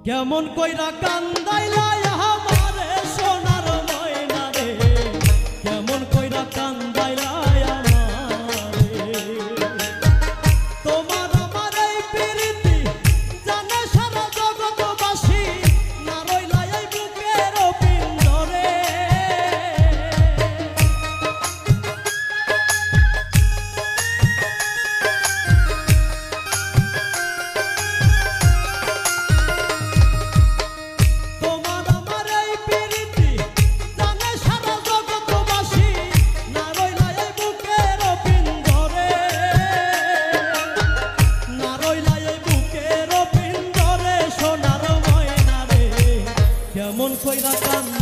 কেমন কইরা কান্দাইলা আমারে সোনার ময়না রে, কেমন কইরা কান্দাইলা আমারে। তোমার আমার এই প্রীতি জানে সারা জগৎবাসী, না রইলা এই বুকের পিঞ্জরে। কেমন কইরা কান্দ